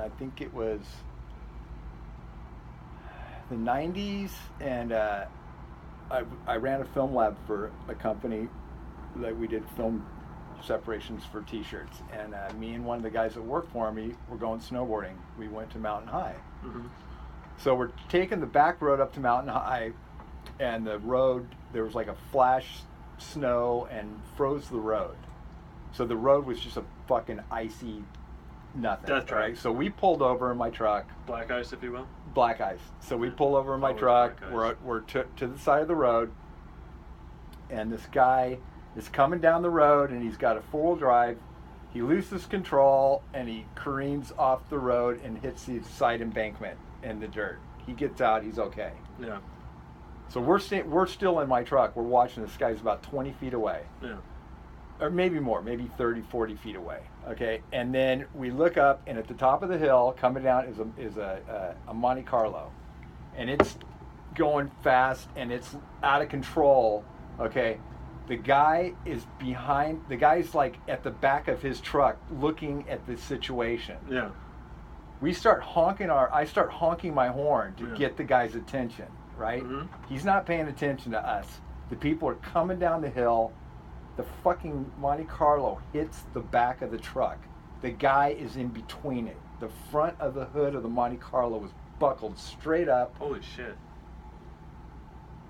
I think it was the 90s, and I ran a film lab for a company that we did film separations for T-shirts, and me and one of the guys that worked for me were going snowboarding. We went to Mountain High. Mm-hmm. So we're taking the back road up to Mountain High, and the road, there was like a flash snow and froze the road. So the road was just a fucking icy nothing. Death trap. Right? So we pulled over in my truck. Black ice, if you will. Black ice. So we pull over in my truck. We're to the side of the road, and this guy is coming down the road, and he's got a four-wheel drive. He loses control, and he careens off the road and hits the side embankment in the dirt. He gets out. He's okay. Yeah. So we're still in my truck. We're watching this guy's about 20 feet away. Yeah. Or maybe more, maybe 30, 40 feet away. Okay, and then we look up, and at the top of the hill, coming down is a Monte Carlo, and it's going fast, and it's out of control. Okay, the guy is behind. The guy's like at the back of his truck, looking at the situation. Yeah. I start honking my horn to get the guy's attention. Right? Mm-hmm. He's not paying attention to us. The people are coming down the hill. The fucking Monte Carlo hits the back of the truck. The guy is in between it. The front of the hood of the Monte Carlo was buckled straight up. Holy shit.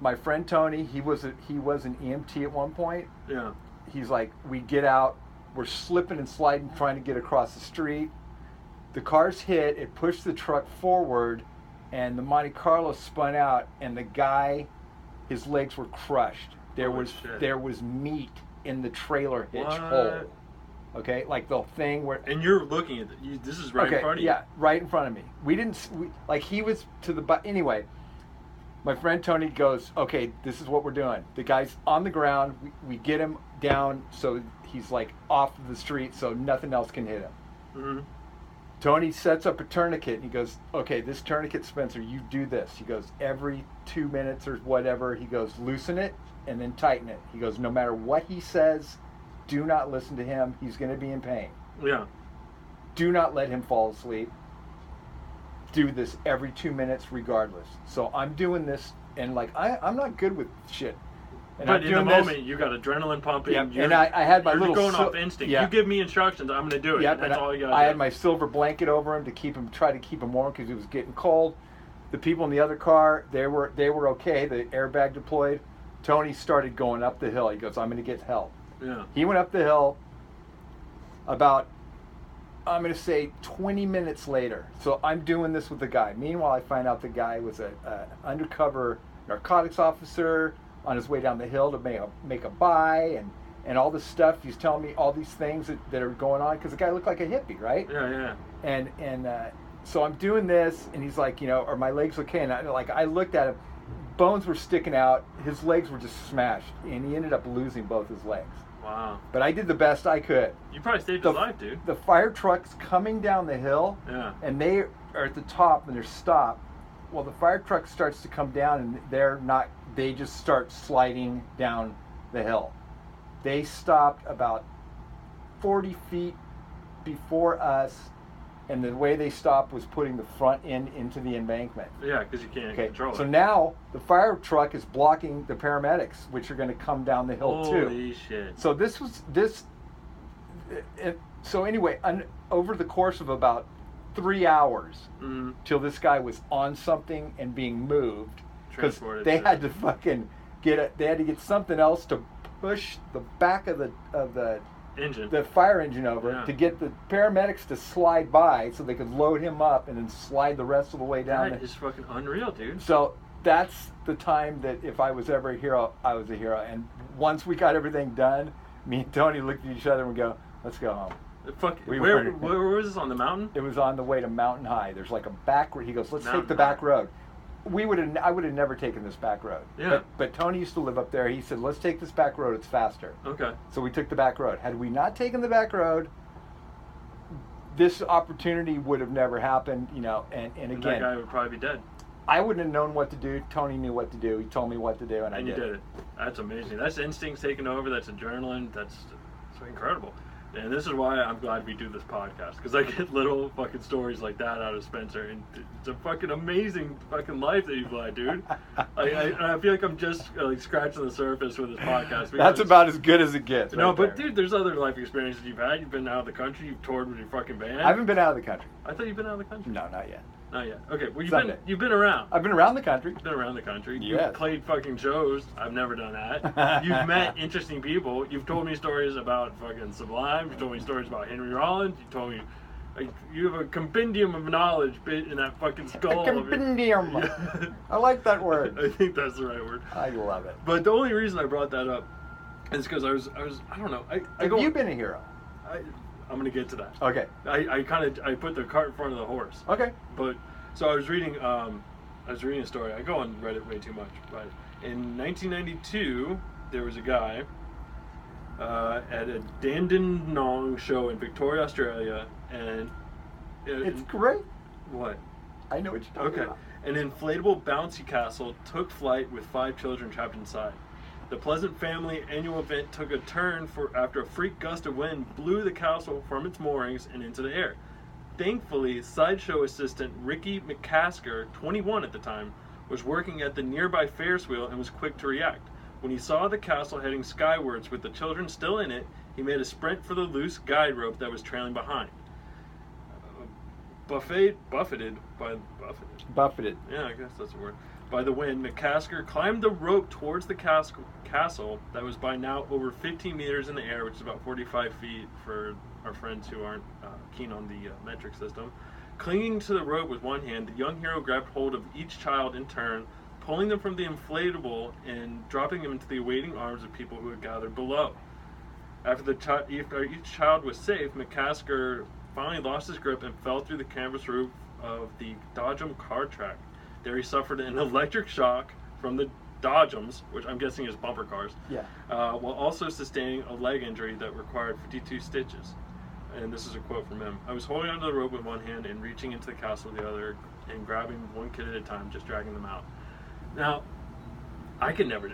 My friend Tony, he was an EMT at one point. Yeah. He's like, we get out, we're slipping and sliding, trying to get across the street. The car's hit, it pushed the truck forward, and the Monte Carlo spun out, and the guy, his legs were crushed. There was meat in the trailer hitch hole. Okay, like the thing where. And you're looking at this is right in front of you. Yeah, right in front of me. He was to the anyway. My friend Tony goes, okay, this is what we're doing. The guy's on the ground. We get him down so he's like off of the street, so nothing else can hit him. Mm-hmm. Tony sets up a tourniquet, and he goes, okay, this tourniquet, Spencer, you do this. He goes, every 2 minutes or whatever, he goes, loosen it and then tighten it. He goes, no matter what he says, do not listen to him. He's going to be in pain. Yeah. Do not let him fall asleep. Do this every 2 minutes regardless. So I'm doing this, and like, I'm not good with shit. And but in the moment, you got adrenaline pumping. Yep. And I had my little... going off instinct. Yeah. You give me instructions, I'm going to do it. Yep. That's all you got to do. I had my silver blanket over him to try to keep him warm because it was getting cold. The people in the other car, they were okay. The airbag deployed. Tony started going up the hill. He goes, I'm going to get help. Yeah. He went up the hill about, I'm going to say 20 minutes later. So I'm doing this with the guy. Meanwhile, I find out the guy was an undercover narcotics officer on his way down the hill to make a buy and all this stuff. He's telling me all these things that are going on because the guy looked like a hippie, right? Yeah, yeah. And so I'm doing this, and he's like, are my legs okay? And I looked at him. Bones were sticking out. His legs were just smashed, and he ended up losing both his legs. Wow. But I did the best I could. You probably saved his life, dude. The fire truck's coming down the hill, and they are at the top, and they're stopped. Well, the fire truck starts to come down, and they just start sliding down the hill. They stopped about 40 feet before us, and the way they stopped was putting the front end into the embankment. Yeah, because you can't control it. So now the fire truck is blocking the paramedics, which are going to come down the hill too. Holy shit. So so anyway, over the course of about 3 hours, till this guy was on something and being moved, because they had to fucking they had to get something else to push the back of the engine, the fire engine over to get the paramedics to slide by so they could load him up and then slide the rest of the way down. That is fucking unreal, dude. So that's the time that if I was ever a hero, I was a hero. And once we got everything done, me and Tony looked at each other and go, let's go home. Where was this, on the mountain? It was on the way to Mountain High. There's like a back road. He goes, let's take the back road. I would have never taken this back road. Yeah. But Tony used to live up there. He said, let's take this back road. It's faster. Okay. So we took the back road. Had we not taken the back road, this opportunity would have never happened, and again. That guy would probably be dead. I wouldn't have known what to do. Tony knew what to do. He told me what to do, and I did. And you did it. That's amazing. That's instincts taking over. That's adrenaline. That's incredible. And this is why I'm glad we do this podcast, because I get little fucking stories like that out of Spencer, and it's a fucking amazing fucking life that you've led, dude. I feel like I'm just like scratching the surface with this podcast. That's about as good as it gets. No, right but there. dude, there's other life experiences you've had. You've been out of the country. You've toured with your fucking band. I haven't been out of the country. I thought you've been out of the country. No, not yet. Not yet. Okay, well Someday. you've been around. I've been around the country. You've been around the country. Yes. You've played fucking shows. I've never done that. You've met interesting people. You've told me stories about fucking Sublime. You've told me stories about Henry Rollins. You told me like, you have a compendium of knowledge bit in that fucking skull. A compendium. Yeah. I like that word. I think that's the right word. I love it. But the only reason I brought that up is because I don't know. Have you been a hero? I'm gonna get to that. Okay. I put the cart in front of the horse. Okay. But so I was reading a story. I go on Reddit way too much, but in 1992 there was a guy at a Dandenong show in Victoria, Australia, and it's great. What? I know what you're talking about. An inflatable bouncy castle took flight with 5 children trapped inside. The Pleasant Family annual event took a turn after a freak gust of wind blew the castle from its moorings and into the air. Thankfully, sideshow assistant Ricky McCasker, 21 at the time, was working at the nearby Ferris wheel and was quick to react. When he saw the castle heading skywards with the children still in it, he made a sprint for the loose guide rope that was trailing behind. Buffeted. Yeah, I guess that's the word. By the wind, McCasker climbed the rope towards the castle that was by now over 15 meters in the air, which is about 45 feet for our friends who aren't keen on the metric system. Clinging to the rope with one hand, the young hero grabbed hold of each child in turn, pulling them from the inflatable and dropping them into the awaiting arms of people who had gathered below. After each child was safe, McCasker finally lost his grip and fell through the canvas roof of the Dodgem car track. There he suffered an electric shock from the Dodgems, which I'm guessing is bumper cars, while also sustaining a leg injury that required 52 stitches. And this is a quote from him. I was holding onto the rope with one hand and reaching into the castle with the other and grabbing one kid at a time, just dragging them out. Now, I could never,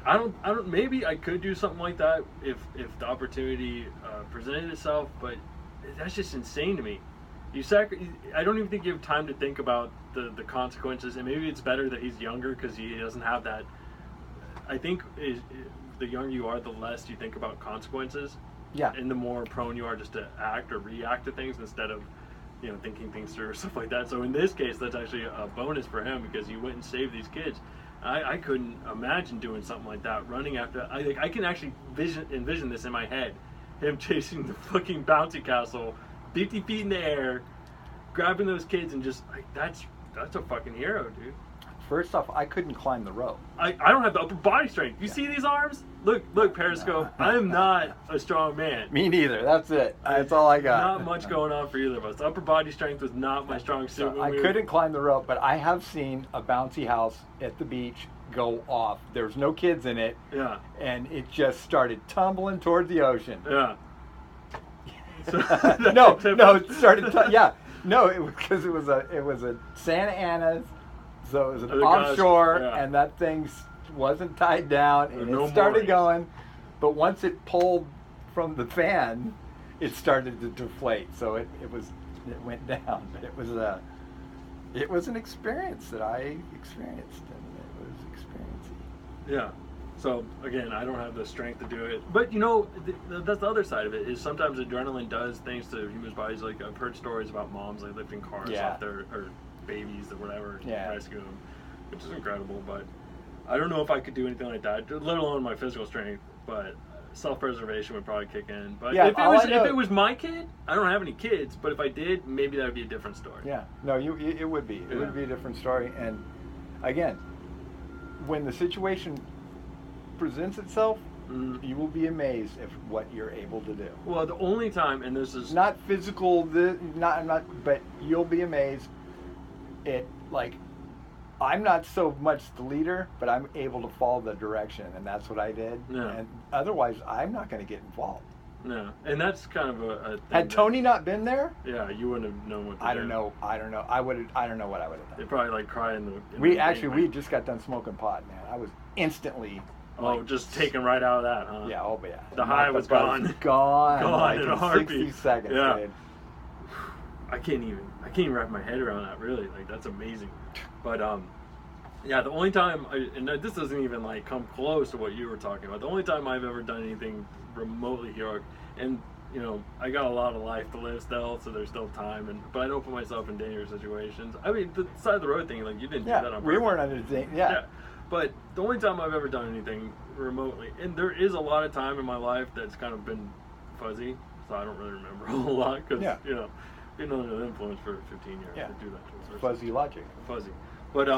maybe I could do something like that if the opportunity presented itself, but that's just insane to me. I don't even think you have time to think about the consequences, and maybe it's better that he's younger because he doesn't have that. I think the younger you are, the less you think about consequences. Yeah. And the more prone you are just to act or react to things instead of, thinking things through or stuff like that. So in this case, that's actually a bonus for him because he went and saved these kids. I couldn't imagine doing something like that, running after. I can actually envision this in my head, him chasing the fucking bouncy castle, 50 feet in the air, grabbing those kids and just that's a fucking hero, dude. First off, I couldn't climb the rope. I don't have the upper body strength. You see these arms? Look, Periscope. I am not a strong man. Me neither. That's it. That's all I got. Not much going on for either of us. The upper body strength was not my strong suit. So I couldn't climb the rope, but I have seen a bouncy house at the beach go off. There's no kids in it. Yeah. And it just started tumbling toward the ocean. Yeah. No, it started. Because it was a Santa Ana's. So it was an offshore, and that thing wasn't tied down, and it started going. But once it pulled from the fan, it started to deflate. So it went down. But it was an experience that I experienced, and it was experiencing. Yeah. So again, I don't have the strength to do it. But that's the other side of it. Is sometimes adrenaline does things to humans' bodies. Like I've heard stories about moms lifting cars off their or babies or whatever, rescue them, which is incredible. But I don't know if I could do anything like that, let alone my physical strength. But self-preservation would probably kick in. But if it was my kid, I don't have any kids. But if I did, maybe that would be a different story. Yeah, no, it would be. It would be a different story. And again, when the situation presents itself, you will be amazed at what you're able to do. Well, the only time, and this is not physical, but you'll be amazed. I'm not so much the leader, but I'm able to follow the direction, and that's what I did. Yeah. And otherwise, I'm not going to get involved. No, and that's kind of a thing. Had Tony not been there, you wouldn't have known what to do. I don't know. I don't know what I would have done. They'd probably cry in the. We just got done smoking pot, man. I was instantly Oh, like, just taken right out of that, huh? Yeah, oh yeah. The high was gone. Gone like in a 60 heartbeat. seconds, Yeah. dude. I can't even wrap my head around that, really. Like, that's amazing. But, yeah, the only time, and this doesn't even, like, come close to what you were talking about. The only time I've ever done anything remotely heroic, and, you know, I got a lot of life to live still, so there's still time, but I don't put myself in dangerous situations. I mean, the side of the road thing, like, you didn't do that on purpose. We weren't under the yeah. But the only time I've ever done anything remotely, and there is a lot of time in my life that's kind of been fuzzy, so I don't really remember a whole lot, because, you know, being under the influence for 15 years, I do that to a fuzzy logic. Fuzzy. But,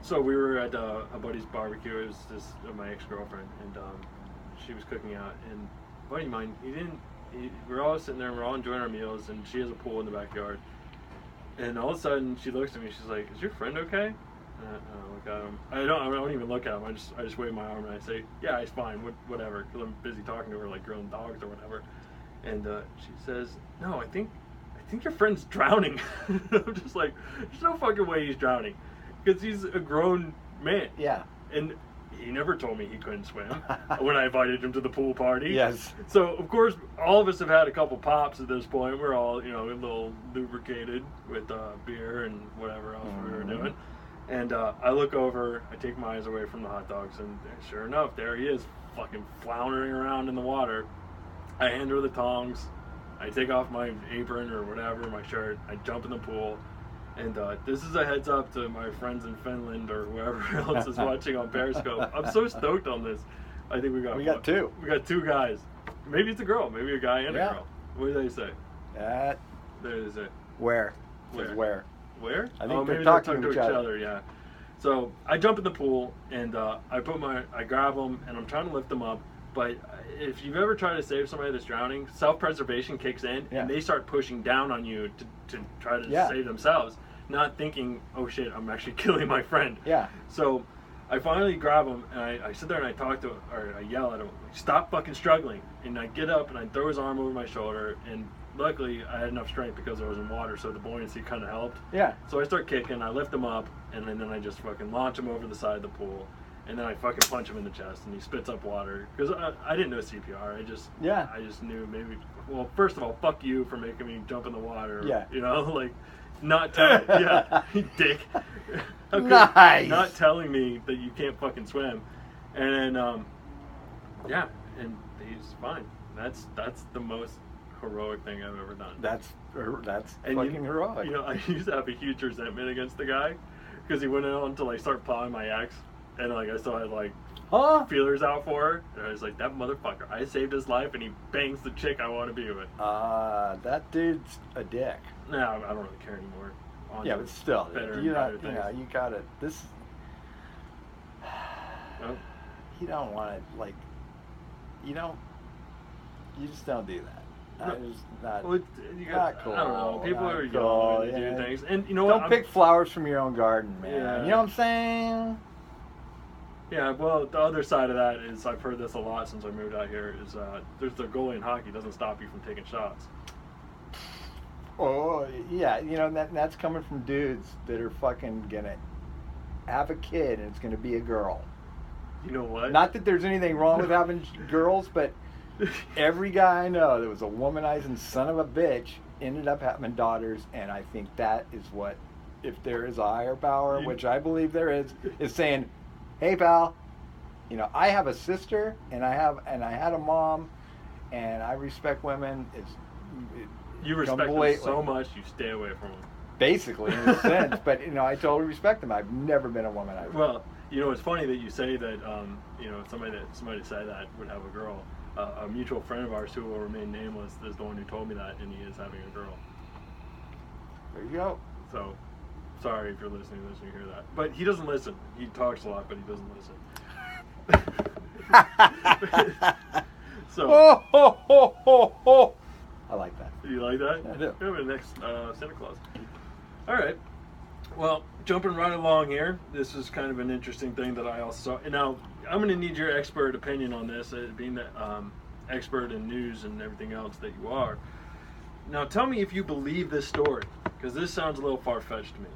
so we were at a buddy's barbecue. It was just my ex-girlfriend, and she was cooking out, and a buddy of mine, we're all sitting there, we're all enjoying our meals, and she has a pool in the backyard, and all of a sudden she looks at me, she's like, "Is your friend okay?" And I look at him. I don't even look at him. I just wave my arm and I say, "Yeah, he's fine, whatever," because I'm busy talking to her, like grilling dogs or whatever. And she says, "No, I think your friend's drowning." I'm just like, "There's no fucking way he's drowning, because he's a grown man." Yeah. And he never told me he couldn't swim when I invited him to the pool party. Yes. So, of course, all of us have had a couple pops at this point. We're all, you know, a little lubricated with beer and whatever else we were doing. And I look over, I take my eyes away from the hot dogs, and sure enough, there he is, fucking floundering around in the water. I hand her the tongs, I take off my apron or whatever, my shirt, I jump in the pool, and this is a heads up to my friends in Finland or whoever else is watching on Periscope. I'm so stoked on this. I think we got two. We got two guys. Maybe it's a girl, maybe a guy and a girl. What do they say? There they say. Where? Where? I think they're talking to each other. Yeah. So I jump in the pool and I grab them and I'm trying to lift them up. But if you've ever tried to save somebody that's drowning, self-preservation kicks in and they start pushing down on you to try to save themselves, not thinking, "Oh shit, I'm actually killing my friend." Yeah. So I finally grab him and I sit there and I talk to, or I yell at him, "Stop fucking struggling!" And I get up and I throw his arm over my shoulder, and luckily I had enough strength because I was in water, so the buoyancy kind of helped. Yeah. So I start kicking, I lift him up, and then I just fucking launch him over the side of the pool, and then I fucking punch him in the chest, and he spits up water. Because I didn't know CPR. I just knew maybe. Well, first of all, fuck you for making me jump in the water. Yeah. You know, like not telling. Yeah, dick. Nice. Not telling me that you can't fucking swim, and then and he's fine. That's the most heroic thing I've ever done. That's fucking heroic. You know, I used to have a huge resentment against the guy because he went on to like start plowing my ex, and like I still had like feelers out for her, and I was like, that motherfucker, I saved his life, and he bangs the chick I want to be with. That dude's a dick. No, I don't really care anymore. Yeah, but still, you got it. This. You don't want to like. You just don't do that. It's not, not cool. I don't know. People are young cool, when they do things. And you know what? Don't pick flowers from your own garden, man. Yeah. You know what I'm saying? Yeah, well, the other side of that is, I've heard this a lot since I moved out here, is there's the goalie in hockey doesn't stop you from taking shots. Oh, yeah. You know, that's coming from dudes that are fucking going to have a kid and it's going to be a girl. You know what? Not that there's anything wrong with having girls, but every guy I know that was a womanizing son of a bitch ended up having daughters, and I think that is what, if there is a higher power, which I believe there is saying, "Hey, pal, you know, I have a sister, and I had a mom, and I respect women." You respect them so much, you stay away from them. Basically, in a sense, but you know, I totally respect them. I've never been a womanizer. Well, you know, it's funny that you say that. You know, somebody say that would have a girl. A mutual friend of ours who will remain nameless is the one who told me that, and he is having a girl. There you go. So, sorry if you're listening to this and you hear that. But he doesn't listen. He talks a lot, but he doesn't listen. So. I like that. You like that? I do. Maybe the next Santa Claus. All right. Well, jumping right along here, this is kind of an interesting thing that I also saw. And now, I'm going to need your expert opinion on this, being the expert in news and everything else that you are. Now, tell me if you believe this story, because this sounds a little far-fetched to me.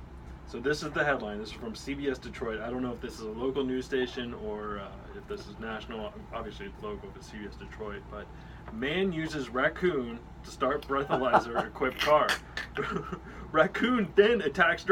So this is the headline. This is from CBS Detroit. I don't know if this is a local news station or if this is national. Obviously, it's local if it's CBS Detroit. But man uses raccoon to start breathalyzer equipped car. Raccoon then attacks driver.